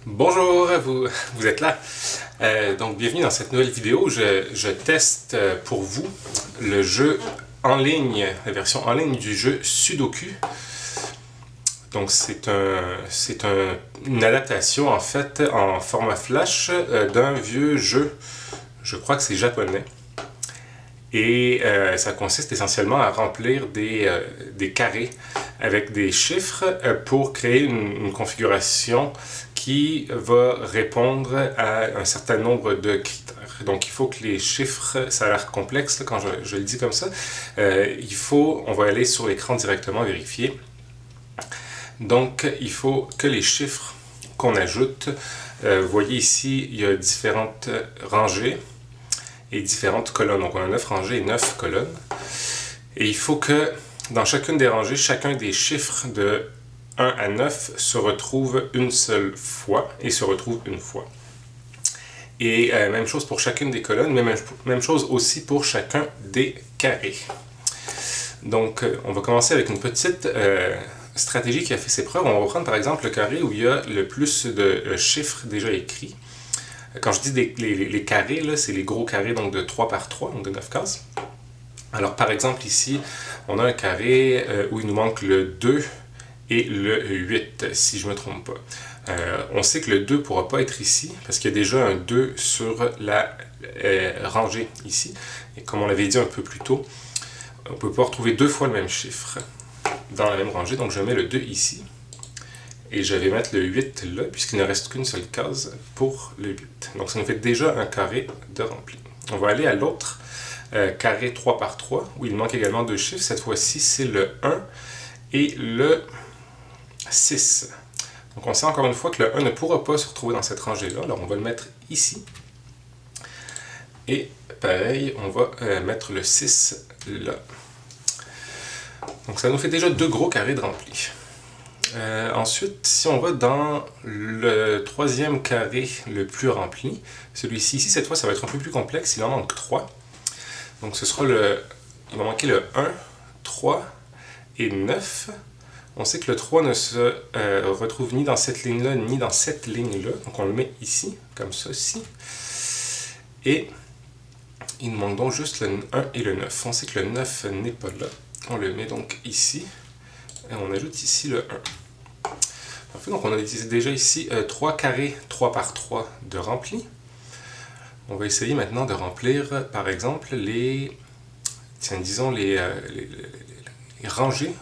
Bonjour, vous êtes là. Donc, bienvenue dans cette nouvelle vidéo. Je teste pour vous le jeu en ligne, la version en ligne du jeu Sudoku. Donc, une adaptation en fait en format flash d'un vieux jeu. Je crois que c'est japonais. Et ça consiste essentiellement à remplir des carrés avec des chiffres pour créer une configuration qui va répondre à un certain nombre de critères. Donc il faut que les chiffres, ça a l'air complexe là, quand je le dis comme ça, on va aller sur l'écran directement vérifier. Donc il faut que les chiffres qu'on ajoute, vous voyez ici, il y a différentes rangées et différentes colonnes. Donc on a 9 rangées et 9 colonnes. Et il faut que dans chacune des rangées, chacun des chiffres de 1 à 9 se retrouve une seule fois et se retrouve une fois. Et même chose pour chacune des colonnes, mais même chose aussi pour chacun des carrés. Donc on va commencer avec une petite stratégie qui a fait ses preuves. On va prendre par exemple le carré où il y a le plus de chiffres déjà écrits. Quand je dis les carrés, c'est les gros carrés donc de 3 par 3, donc de 9 cases. Alors par exemple ici, on a un carré où il nous manque le 2 et le 8, si je ne me trompe pas. On sait que le 2 ne pourra pas être ici, parce qu'il y a déjà un 2 sur la rangée ici. Et comme on l'avait dit un peu plus tôt, on ne peut pas retrouver deux fois le même chiffre dans la même rangée, donc je mets le 2 ici. Et je vais mettre le 8 là, puisqu'il ne reste qu'une seule case pour le 8. Donc ça nous fait déjà un carré de rempli. On va aller à l'autre carré 3 par 3, où il manque également deux chiffres. Cette fois-ci, c'est le 1 et le 6. Donc on sait encore une fois que le 1 ne pourra pas se retrouver dans cette rangée-là. Alors on va le mettre ici. Et pareil, on va mettre le 6 là. Donc ça nous fait déjà deux gros carrés de rempli. Ensuite, si on va dans le troisième carré le plus rempli, celui-ci ici, cette fois, ça va être un peu plus complexe, il en manque 3. Donc ce sera il va manquer le 1, 3 et 9. On sait que le 3 ne se retrouve ni dans cette ligne-là, ni dans cette ligne-là. Donc on le met ici, comme ceci. Et il nous manque donc juste le 1 et le 9. On sait que le 9 n'est pas là. On le met donc ici. Et on ajoute ici le 1. Parfait, donc on a déjà ici 3 carrés 3 par 3 de rempli. On va essayer maintenant de remplir, par exemple, les rangées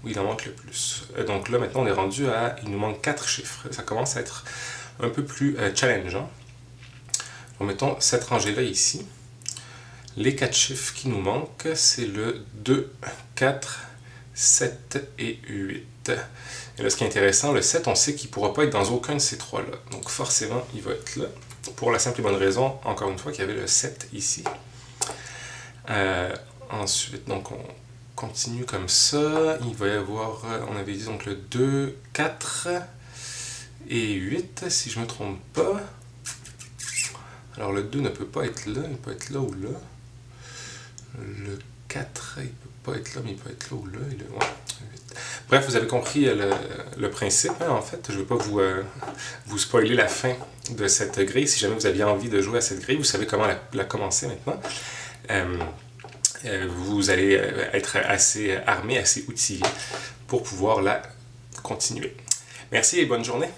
où il en manque le plus. Donc là, maintenant, on est rendu à... Il nous manque 4 chiffres. Ça commence à être un peu plus challengeant. Donc, mettons cette rangée-là ici. Les 4 chiffres qui nous manquent, c'est le 2, 4, 7 et 8. Et là, ce qui est intéressant, le 7, on sait qu'il ne pourra pas être dans aucun de ces trois-là. Donc forcément, il va être là. Pour la simple et bonne raison, encore une fois, qu'il y avait le 7 ici. Ensuite, donc on continue comme ça. Il va y avoir, on avait dit donc le 2, 4 et 8, si je ne me trompe pas. Alors le 2 ne peut pas être là, il peut être là ou là. Le 4, il ne peut pas être là, mais il peut être là ou là. Et le 8. Bref, vous avez compris le principe, hein, en fait. Je ne veux pas vous spoiler la fin de cette grille. Si jamais vous aviez envie de jouer à cette grille, vous savez comment la commencer maintenant. Vous allez être assez armé, assez outillé pour pouvoir la continuer. Merci et bonne journée.